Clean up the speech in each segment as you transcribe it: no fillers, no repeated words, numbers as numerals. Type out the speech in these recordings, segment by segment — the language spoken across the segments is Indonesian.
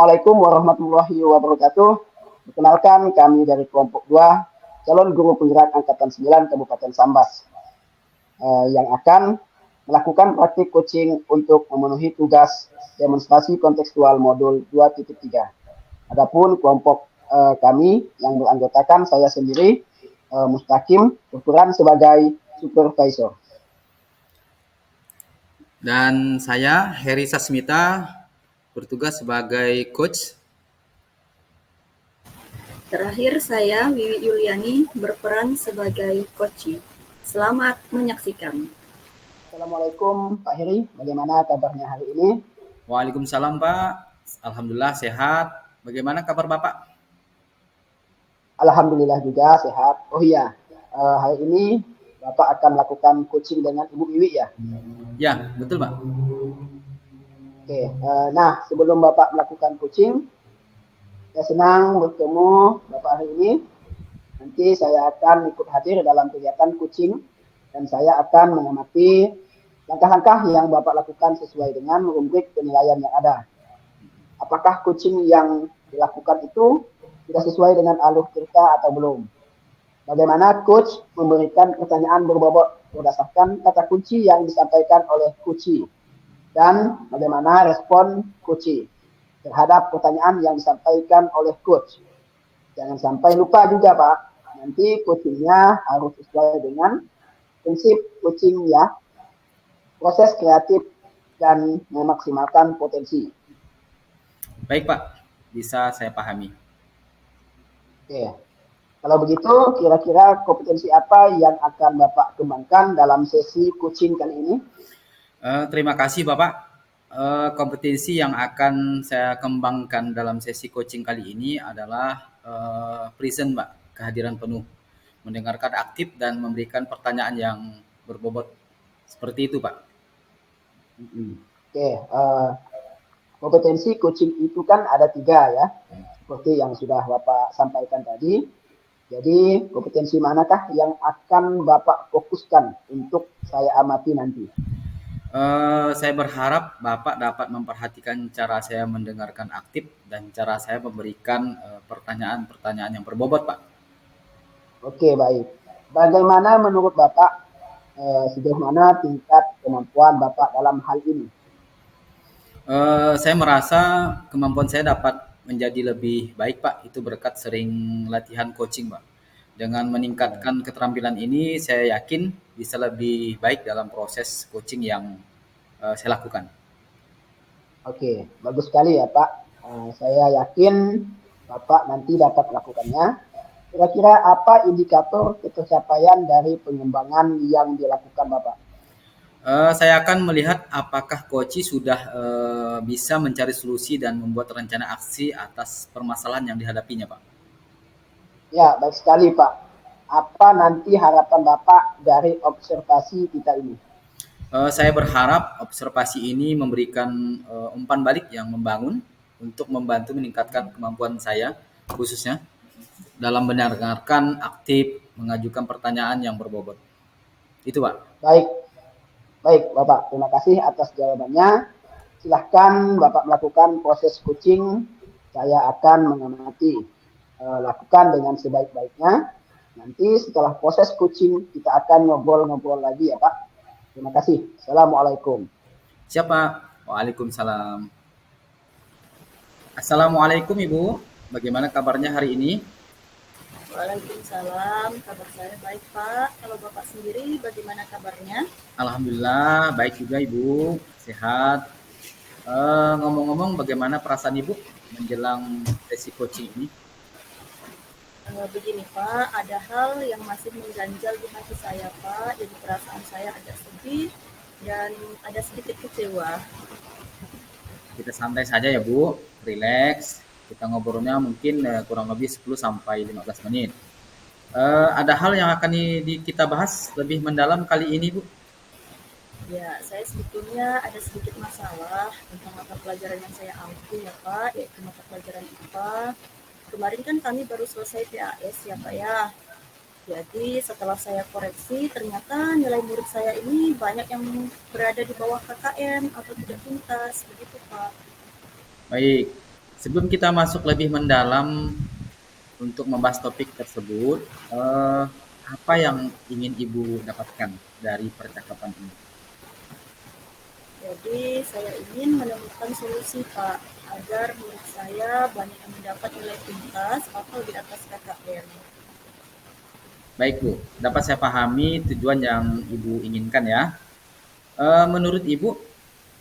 Assalamualaikum warahmatullahi wabarakatuh. Perkenalkan kami dari kelompok 2, calon guru penggerak angkatan 9 Kabupaten Sambas yang akan melakukan praktik coaching untuk memenuhi tugas demonstrasi kontekstual modul 2.3. Adapun kelompok kami yang beranggotakan saya sendiri, Mustaqim, berperan sebagai supervisor. Dan saya, Heri Sasmita, bertugas sebagai coach. Terakhir saya, Wiwi Yuliani, berperan sebagai coach. Selamat menyaksikan. Assalamualaikum Pak Heri, bagaimana kabarnya hari ini? Waalaikumsalam Pak, Alhamdulillah sehat. Bagaimana kabar Bapak? Alhamdulillah juga sehat. Oh iya, hari ini Bapak akan melakukan coaching dengan Ibu Wiwi ya? Ya, betul Pak. Oke, nah sebelum Bapak melakukan coaching, saya senang bertemu Bapak hari ini. Nanti saya akan ikut hadir dalam kegiatan coaching dan saya akan mengamati langkah-langkah yang Bapak lakukan sesuai dengan rubrik penilaian yang ada. Apakah coaching yang dilakukan itu sudah sesuai dengan alur cerita atau belum? Bagaimana coach memberikan pertanyaan berbobot berdasarkan kata kunci yang disampaikan oleh coach dan bagaimana respon coach terhadap pertanyaan yang disampaikan oleh coach. Jangan sampai lupa juga Pak, nanti coachingnya harus sesuai dengan prinsip coaching ya, proses kreatif dan memaksimalkan potensi. Baik Pak, bisa saya pahami. Oke, kalau begitu kira-kira kompetensi apa yang akan Bapak kembangkan dalam sesi coaching kali ini? Terima kasih Bapak. Kompetensi yang akan saya kembangkan dalam sesi coaching kali ini adalah present Pak, kehadiran penuh, mendengarkan aktif dan memberikan pertanyaan yang berbobot. Seperti itu Pak. Oke, kompetensi coaching itu kan ada 3 ya, seperti yang sudah Bapak sampaikan tadi. Jadi kompetensi manakah yang akan Bapak fokuskan untuk saya amati nanti? Saya berharap Bapak dapat memperhatikan cara saya mendengarkan aktif dan cara saya memberikan pertanyaan-pertanyaan yang berbobot, Pak. Oke, baik. Bagaimana menurut Bapak sejauh mana tingkat kemampuan Bapak dalam hal ini? Saya merasa kemampuan saya dapat menjadi lebih baik, Pak. Itu berkat sering latihan coaching, Pak. Dengan meningkatkan keterampilan ini, saya yakin bisa lebih baik dalam proses coaching yang saya lakukan. Oke, bagus sekali ya Pak. Saya yakin Bapak nanti dapat melakukannya. Kira-kira apa indikator pencapaian dari pengembangan yang dilakukan Bapak? Saya akan melihat apakah coach sudah bisa mencari solusi dan membuat rencana aksi atas permasalahan yang dihadapinya, Pak. Ya, baik sekali Pak. Apa nanti harapan Bapak dari observasi kita ini? Saya berharap observasi ini memberikan umpan balik yang membangun untuk membantu meningkatkan kemampuan saya, khususnya dalam mendengarkan aktif, mengajukan pertanyaan yang berbobot. Itu, Pak. Baik Bapak. Terima kasih atas jawabannya. Silahkan Bapak melakukan proses coaching. Saya akan mengamati. Lakukan dengan sebaik-baiknya. Nanti setelah proses coaching kita akan ngobrol-ngobrol lagi ya Pak. Terima kasih. Assalamualaikum. Siap Pak. Waalaikumsalam. Assalamualaikum Ibu. Bagaimana kabarnya hari ini? Waalaikumsalam, kabar saya baik Pak. Kalau Bapak sendiri bagaimana kabarnya? Alhamdulillah baik juga Ibu, sehat. Ngomong-ngomong bagaimana perasaan Ibu menjelang sesi coaching ini? Begini Pak, ada hal yang masih mengganjal di hati saya Pak. Jadi perasaan saya agak sedih dan ada sedikit kecewa. Kita santai saja ya Bu, relax. Kita ngobrolnya mungkin kurang lebih 10 sampai 15 menit. Ada hal yang akan kita bahas lebih mendalam kali ini Bu? Ya, saya sebetulnya ada sedikit masalah tentang mata pelajaran yang saya ambil ya Pak, yaitu mata pelajaran IPA. Kemarin kan kami baru selesai PAS ya Pak ya. Jadi setelah saya koreksi, ternyata nilai murid saya ini banyak yang berada di bawah KKM atau tidak tuntas, begitu Pak. Baik, Sebelum kita masuk lebih mendalam untuk membahas topik tersebut, apa yang ingin Ibu dapatkan dari percakapan ini? Jadi saya ingin menemukan solusi Pak, agar murid saya banyak yang mendapat nilai tuntas atau di atas KKM. Baik Bu, dapat saya pahami tujuan yang Ibu inginkan ya. Menurut Ibu,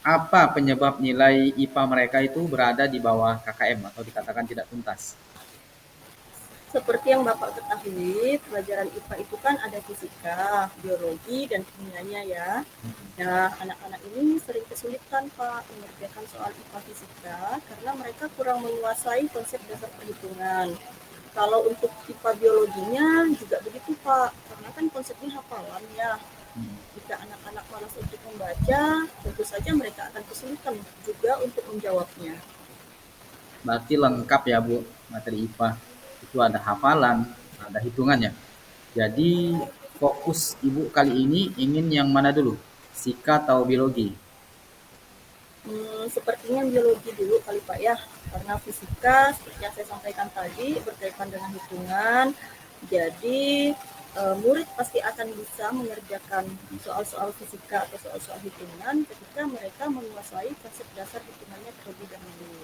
apa penyebab nilai IPA mereka itu berada di bawah KKM atau dikatakan tidak tuntas? Seperti yang Bapak ketahui, pelajaran IPA itu kan ada fisika, biologi, dan kimianya ya. Nah, anak-anak ini sering kesulitan Pak mengerjakan soal IPA fisika karena mereka kurang menguasai konsep dasar perhitungan. Kalau untuk IPA biologinya juga begitu Pak, karena kan konsepnya hafalan ya. Jika anak-anak malas untuk membaca, tentu saja mereka akan kesulitan juga untuk menjawabnya. Berarti lengkap ya Bu, materi IPA. Itu ada hafalan, ada hitungannya. Jadi fokus Ibu kali ini ingin yang mana dulu? Fisika atau biologi? Sepertinya biologi dulu kali Pak ya, karena fisika seperti yang saya sampaikan tadi berkaitan dengan hitungan, jadi murid pasti akan bisa mengerjakan soal-soal fisika atau soal-soal hitungan ketika mereka menguasai konsep dasar hitungannya terlebih dahulu.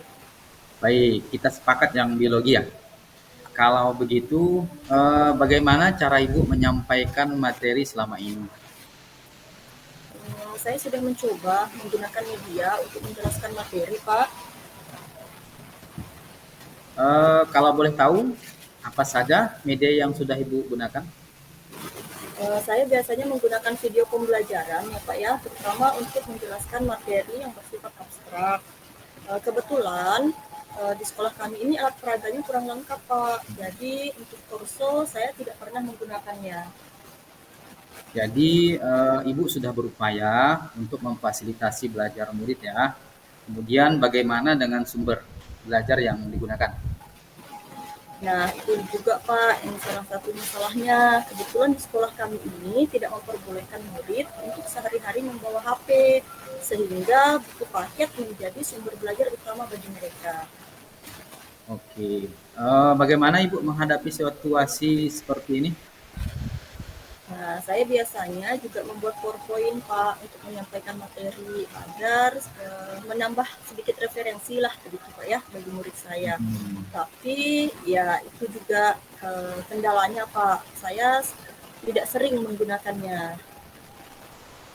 Baik, kita sepakat yang biologi ya. Kalau begitu, bagaimana cara Ibu menyampaikan materi selama ini? Saya sudah mencoba menggunakan media untuk menjelaskan materi Pak. Kalau boleh tahu, apa saja media yang sudah Ibu gunakan? Saya biasanya menggunakan video pembelajaran ya Pak ya, terutama untuk menjelaskan materi yang bersifat abstrak. Kebetulan di sekolah kami ini alat peraganya kurang lengkap Pak, jadi untuk torso saya tidak pernah menggunakannya. Jadi, Ibu sudah berupaya untuk memfasilitasi belajar murid ya. Kemudian bagaimana dengan sumber belajar yang digunakan? Nah, itu juga Pak, yang salah satu masalahnya. Kebetulan di sekolah kami ini tidak memperbolehkan murid untuk sehari-hari membawa HP, sehingga buku paket menjadi sumber belajar utama bagi mereka. Oke, bagaimana Ibu menghadapi situasi seperti ini? Nah, saya biasanya juga membuat PowerPoint Pak untuk menyampaikan materi agar menambah sedikit referensi lah begitu Pak ya bagi murid saya. Tapi ya itu juga kendalanya Pak. Saya tidak sering menggunakannya.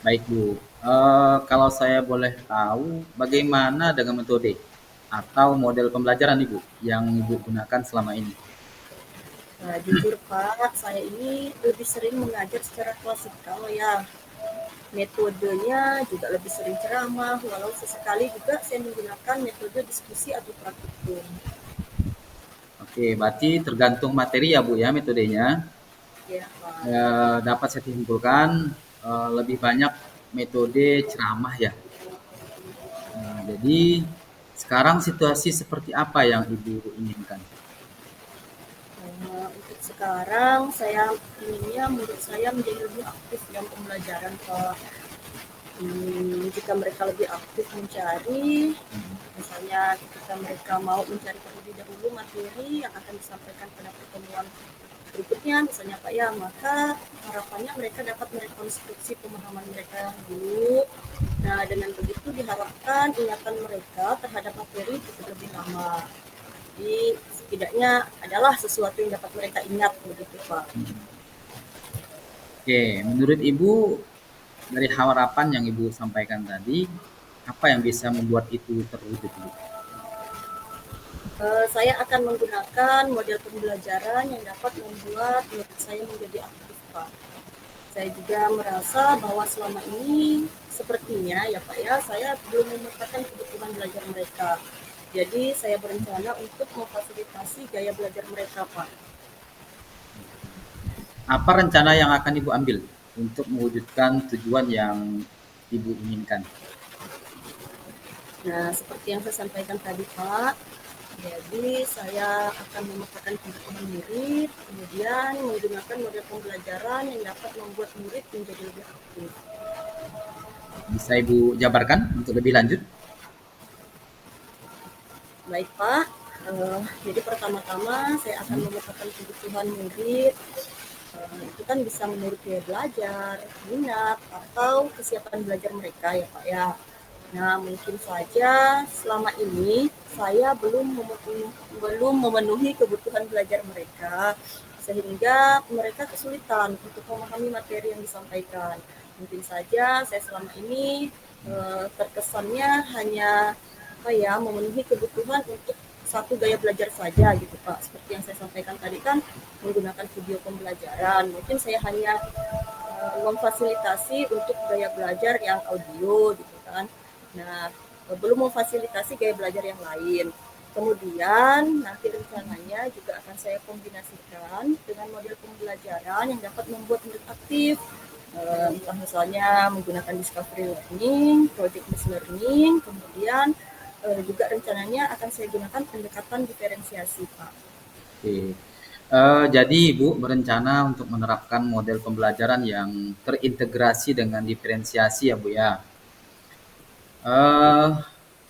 Baik Bu, kalau saya boleh tahu bagaimana dengan metode atau model pembelajaran Ibu yang Ibu gunakan selama ini? Nah, jujur Pak, saya ini lebih sering mengajar secara klasikal ya. Metodenya juga lebih sering ceramah, walau sesekali juga saya menggunakan metode diskusi atau praktikum. Oke, berarti tergantung materi ya Bu ya metodenya. Ya, Pak. Dapat saya simpulkan lebih banyak metode ceramah ya. Jadi sekarang situasi seperti apa yang Ibu inginkan? Untuk sekarang saya inginnya murid saya menjadi lebih aktif dalam pembelajaran Pak. Jika mereka lebih aktif mencari, misalnya ketika mereka mau mencari terlebih dahulu materi yang akan disampaikan pada pertemuan berikutnya, misalnya Pak ya, maka harapannya mereka dapat merekonstruksi pemahaman mereka dulu. Nah, dengan begitu diharapkan ingatan mereka terhadap materi cukup lebih lama. Jadi setidaknya adalah sesuatu yang dapat mereka ingat begitu Pak. Oke, menurut Ibu dari harapan yang Ibu sampaikan tadi, apa yang bisa membuat itu terwujud, Bu? Saya akan menggunakan model pembelajaran yang dapat membuat murid saya menjadi aktif Pak. Saya juga merasa bahwa selama ini sepertinya ya Pak ya, saya belum memetakan kebutuhan belajar mereka. Jadi saya berencana untuk memfasilitasi gaya belajar mereka Pak. Apa rencana yang akan Ibu ambil untuk mewujudkan tujuan yang Ibu inginkan? Nah, seperti yang saya sampaikan tadi Pak, jadi saya akan memetakan kebutuhan murid, kemudian menggunakan model pembelajaran yang dapat membuat murid menjadi lebih aktif. Bisa Ibu jabarkan untuk lebih lanjut? Baik Pak, jadi pertama-tama saya akan memetakan kebutuhan murid. Itu kan bisa menurut gaya belajar, minat, atau kesiapan belajar mereka ya Pak ya. Nah, mungkin saja selama ini saya belum memenuhi kebutuhan belajar mereka, sehingga mereka kesulitan untuk memahami materi yang disampaikan. Mungkin saja saya selama ini terkesannya hanya apa ya, memenuhi kebutuhan untuk satu gaya belajar saja gitu Pak. Seperti yang saya sampaikan tadi kan menggunakan video pembelajaran. Mungkin saya hanya memfasilitasi untuk gaya belajar yang audio gitu kan. Nah, belum memfasilitasi gaya belajar yang lain. Kemudian nanti rencananya juga akan saya kombinasikan dengan model pembelajaran yang dapat membuat murid aktif. Entah misalnya menggunakan discovery learning, project based learning, kemudian juga rencananya akan saya gunakan pendekatan diferensiasi, Pak. Oke. Jadi Ibu berencana untuk menerapkan model pembelajaran yang terintegrasi dengan diferensiasi ya Bu ya. Eh,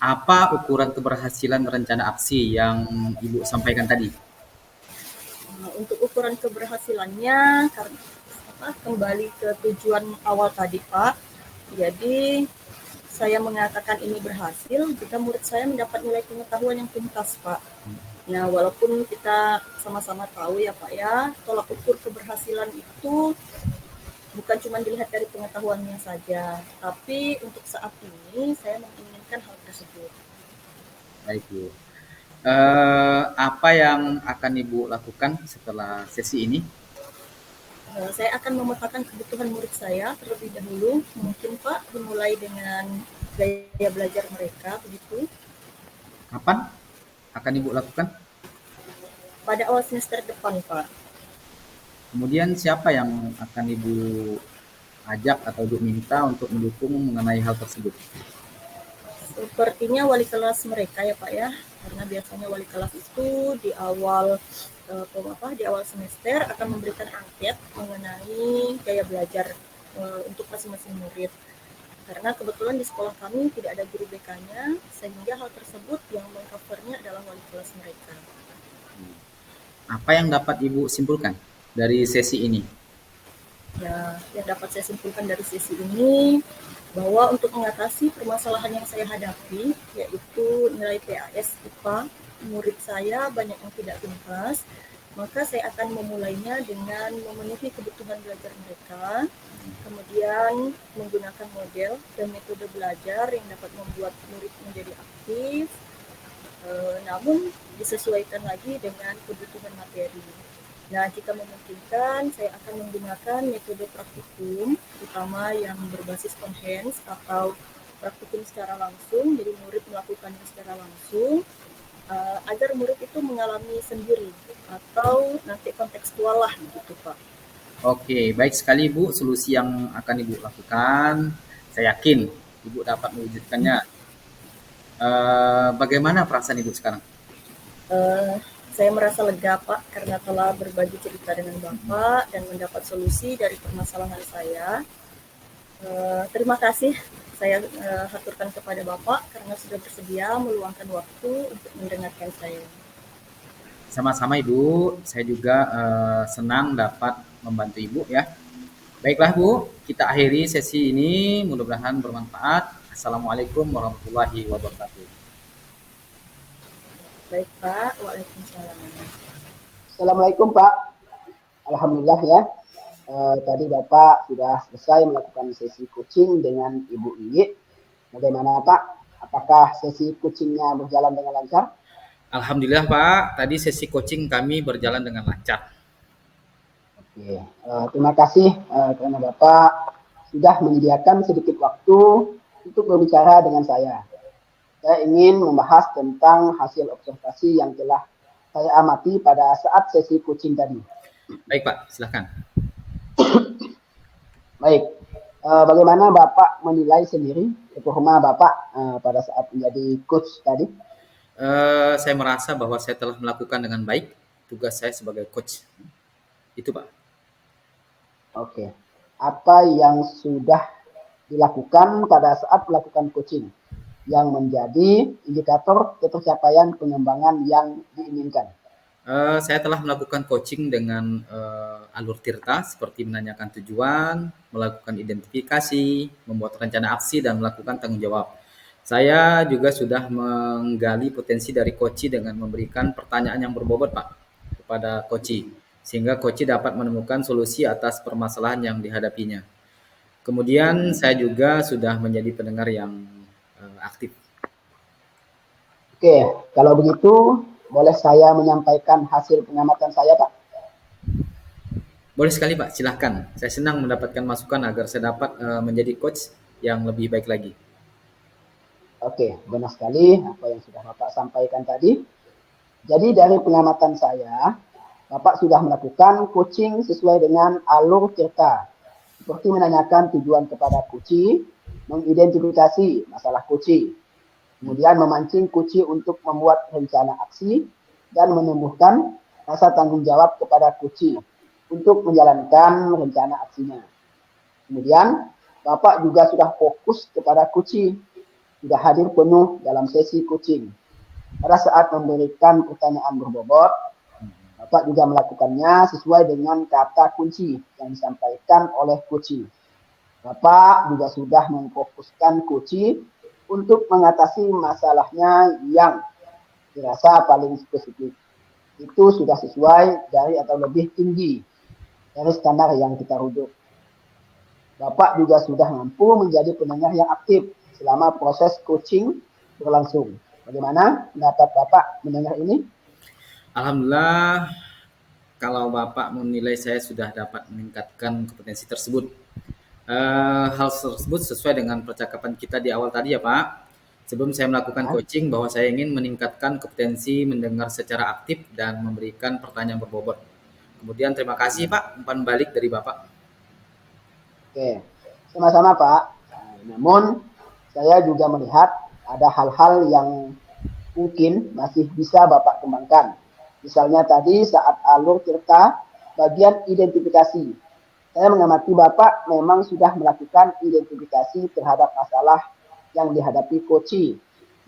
apa ukuran keberhasilan rencana aksi yang Ibu sampaikan tadi? Untuk ukuran keberhasilannya, karena kembali ke tujuan awal tadi, Pak. Jadi saya mengatakan ini berhasil jika murid saya mendapat nilai pengetahuan yang tuntas, Pak. Nah, walaupun kita sama-sama tahu ya Pak ya, tolak ukur keberhasilan itu bukan cuma dilihat dari pengetahuannya saja, tapi untuk saat ini saya menginginkan hal tersebut. Baik Bu. Apa yang akan Ibu lakukan setelah sesi ini? Saya akan memetakan kebutuhan murid saya terlebih dahulu, mungkin Pak, dimulai dengan gaya belajar mereka, begitu. Kapan akan Ibu lakukan? Pada awal semester depan, Pak. Kemudian siapa yang akan Ibu ajak atau Ibu minta untuk mendukung mengenai hal tersebut? Sepertinya wali kelas mereka ya Pak ya, karena biasanya wali kelas itu di awal semester akan memberikan angket mengenai gaya belajar untuk masing-masing murid. Karena kebetulan di sekolah kami tidak ada guru BK-nya, sehingga hal tersebut yang mengcovernya adalah wali kelas mereka. Apa yang dapat Ibu simpulkan dari sesi ini? Ya, yang dapat saya simpulkan dari sesi ini bahwa untuk mengatasi permasalahan yang saya hadapi, yaitu nilai PAS IPA, murid saya banyak yang tidak tuntas, maka saya akan memulainya dengan memenuhi kebutuhan belajar mereka, kemudian menggunakan model dan metode belajar yang dapat membuat murid menjadi aktif, namun disesuaikan lagi dengan kebutuhan materi. Nah, jika memungkinkan, saya akan menggunakan metode praktikum, terutama yang berbasis on-hands atau praktikum secara langsung, jadi murid melakukannya secara langsung, agar murid itu mengalami sendiri, atau nanti kontekstual lah, gitu Pak. Oke, baik sekali Bu, solusi yang akan Ibu lakukan. Saya yakin Ibu dapat mewujudkannya. Bagaimana perasaan Ibu sekarang? Uh, saya merasa lega Pak karena telah berbagi cerita dengan Bapak dan mendapat solusi dari permasalahan saya. Terima kasih saya haturkan kepada Bapak karena sudah bersedia meluangkan waktu untuk mendengarkan saya. Sama-sama Ibu, saya juga senang dapat membantu Ibu ya. Baiklah Bu, kita akhiri sesi ini, mudah-mudahan bermanfaat. Assalamualaikum warahmatullahi wabarakatuh. Baik Pak, waalaikumsalam. Assalamualaikum Pak. Alhamdulillah ya. Tadi Bapak sudah selesai melakukan sesi coaching dengan Ibu Iit. Bagaimana Pak? Apakah sesi coachingnya berjalan dengan lancar? Alhamdulillah Pak, tadi sesi coaching kami berjalan dengan lancar. Oke, terima kasih karena Bapak sudah menyediakan sedikit waktu untuk berbicara dengan saya. Saya ingin membahas tentang hasil observasi yang telah saya amati pada saat sesi coaching tadi. Baik Pak, silakan. Baik, bagaimana Bapak menilai sendiri performa Bapak pada saat menjadi coach tadi? Saya merasa bahwa saya telah melakukan dengan baik tugas saya sebagai coach. Itu Pak. Oke, apa yang sudah dilakukan pada saat melakukan coaching? yang menjadi indikator ketercapaian pengembangan yang diinginkan? Saya telah melakukan coaching dengan alur Tirta seperti menanyakan tujuan, melakukan identifikasi, membuat rencana aksi, dan melakukan tanggung jawab. Saya juga sudah menggali potensi dari coach dengan memberikan pertanyaan yang berbobot, Pak, kepada coach, sehingga coach dapat menemukan solusi atas permasalahan yang dihadapinya. Kemudian saya juga sudah menjadi pendengar yang aktif. Oke, kalau begitu boleh saya menyampaikan hasil pengamatan saya, Pak? Boleh sekali, Pak, silahkan. Saya senang mendapatkan masukan agar saya dapat menjadi coach yang lebih baik lagi. Oke, benar sekali apa yang sudah Bapak sampaikan tadi. Jadi dari pengamatan saya, Bapak sudah melakukan coaching sesuai dengan alur Tirta. Seperti menanyakan tujuan kepada coach, mengidentifikasi masalah coach, kemudian memancing coach untuk membuat rencana aksi, dan menumbuhkan rasa tanggung jawab kepada coach untuk menjalankan rencana aksinya. Kemudian Bapak juga sudah fokus kepada coach, sudah hadir penuh dalam sesi coaching. Pada saat memberikan pertanyaan berbobot, Bapak juga melakukannya sesuai dengan kata kunci yang disampaikan oleh coach. Bapak juga sudah memfokuskan coach untuk mengatasi masalahnya yang dirasa paling spesifik. Itu sudah sesuai dari atau lebih tinggi dari standar yang kita rujuk. Bapak juga sudah mampu menjadi pendengar yang aktif selama proses coaching berlangsung. Bagaimana pendapat Bapak mendengar ini? Alhamdulillah, kalau Bapak menilai saya sudah dapat meningkatkan kompetensi tersebut. Hal tersebut sesuai dengan percakapan kita di awal tadi ya, Pak. Sebelum saya melakukan coaching, bahwa saya ingin meningkatkan kompetensi mendengar secara aktif dan memberikan pertanyaan berbobot. Kemudian terima kasih, Pak, umpan balik dari Bapak. Oke, sama-sama Pak. Namun saya juga melihat ada hal-hal yang mungkin masih bisa Bapak kembangkan. Misalnya tadi saat alur Tirta bagian identifikasi. Saya mengamati Bapak memang sudah melakukan identifikasi terhadap masalah yang dihadapi coach,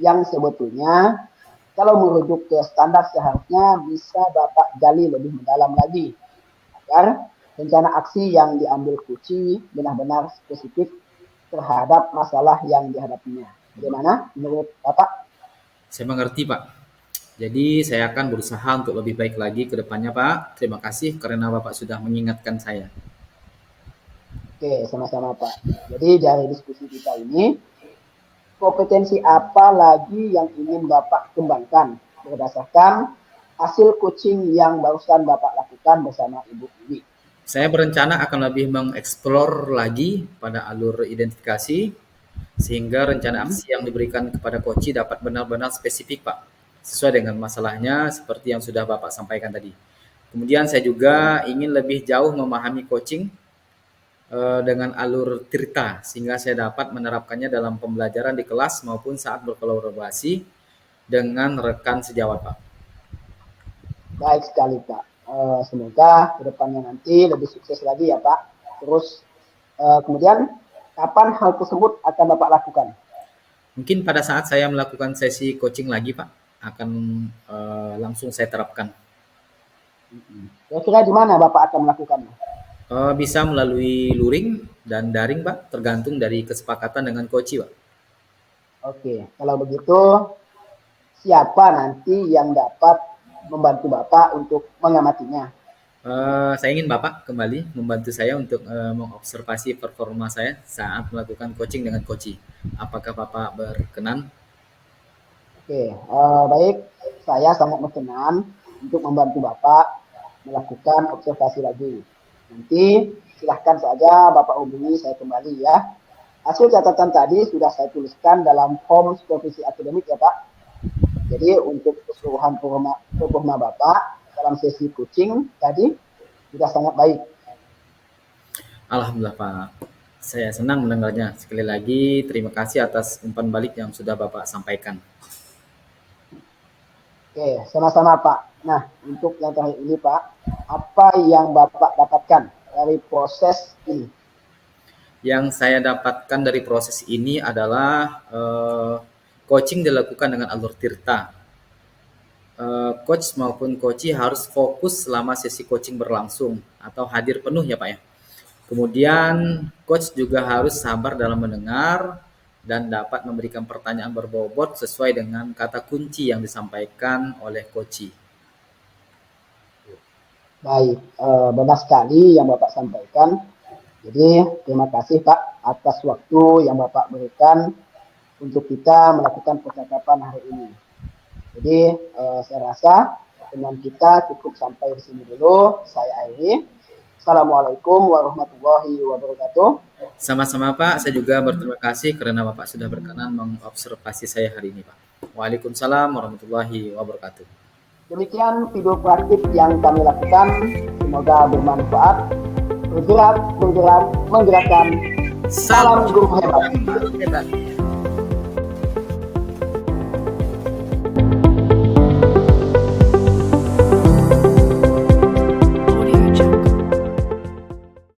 yang sebetulnya kalau merujuk ke standar seharusnya bisa Bapak gali lebih mendalam lagi agar rencana aksi yang diambil coach benar-benar spesifik terhadap masalah yang dihadapinya. Bagaimana menurut Bapak? Saya mengerti, Pak. Jadi saya akan berusaha untuk lebih baik lagi ke depannya, Pak. Terima kasih karena Bapak sudah mengingatkan saya. Oke, sama-sama Pak. Jadi dari diskusi kita ini, kompetensi apa lagi yang ingin Bapak kembangkan berdasarkan hasil coaching yang barusan Bapak lakukan bersama Ibu Iwi? Saya berencana akan lebih mengeksplor lagi pada alur identifikasi, sehingga rencana aksi yang diberikan kepada coach dapat benar-benar spesifik, Pak, sesuai dengan masalahnya seperti yang sudah Bapak sampaikan tadi. Kemudian saya juga ingin lebih jauh memahami coaching dengan alur Tirta, sehingga saya dapat menerapkannya dalam pembelajaran di kelas maupun saat berkolaborasi dengan rekan sejawat, Pak. Baik sekali Pak. Semoga kedepannya nanti lebih sukses lagi ya Pak. Terus kemudian kapan hal tersebut akan Bapak lakukan? Mungkin pada saat saya melakukan sesi coaching lagi, Pak, akan langsung saya terapkan. Kira-kira di mana Bapak akan melakukannya? Bisa melalui luring dan daring, Pak, tergantung dari kesepakatan dengan coach, Pak. Oke, kalau begitu siapa nanti yang dapat membantu Bapak untuk mengamatinya? Saya ingin Bapak kembali membantu saya untuk mengobservasi performa saya saat melakukan coaching dengan coach. Apakah Bapak berkenan? Oke, baik. Saya sangat berkenan untuk membantu Bapak melakukan observasi lagi. Nanti silahkan saja Bapak hubungi saya kembali ya. Hasil catatan tadi sudah saya tuliskan dalam form supervisi akademik ya Pak. Jadi untuk keseluruhan performa Bapak dalam sesi coaching tadi sudah sangat baik. Alhamdulillah, Pak. Saya senang mendengarnya. Sekali lagi terima kasih atas umpan balik yang sudah Bapak sampaikan. Oke, sama-sama Pak. Nah, untuk yang terakhir ini Pak, apa yang Bapak dapatkan dari proses ini? Yang saya dapatkan dari proses ini adalah coaching dilakukan dengan alur tirta. Coach maupun coachee harus fokus selama sesi coaching berlangsung atau hadir penuh ya Pak ya. Kemudian coach juga harus sabar dalam mendengar dan dapat memberikan pertanyaan berbobot sesuai dengan kata kunci yang disampaikan oleh coachee. Baik, benar sekali yang Bapak sampaikan. Jadi terima kasih Pak atas waktu yang Bapak berikan untuk kita melakukan percakapan hari ini. Jadi saya rasa pertemuan kita cukup sampai di sini dulu. Saya akhiri. Assalamualaikum warahmatullahi wabarakatuh. Sama-sama Pak, saya juga berterima kasih karena Bapak sudah berkenan mengobservasi saya hari ini Pak. Waalaikumsalam warahmatullahi wabarakatuh. Demikian video praktik yang kami lakukan. Semoga bermanfaat. Bergerak, menggerakkan. Salam guru hebat.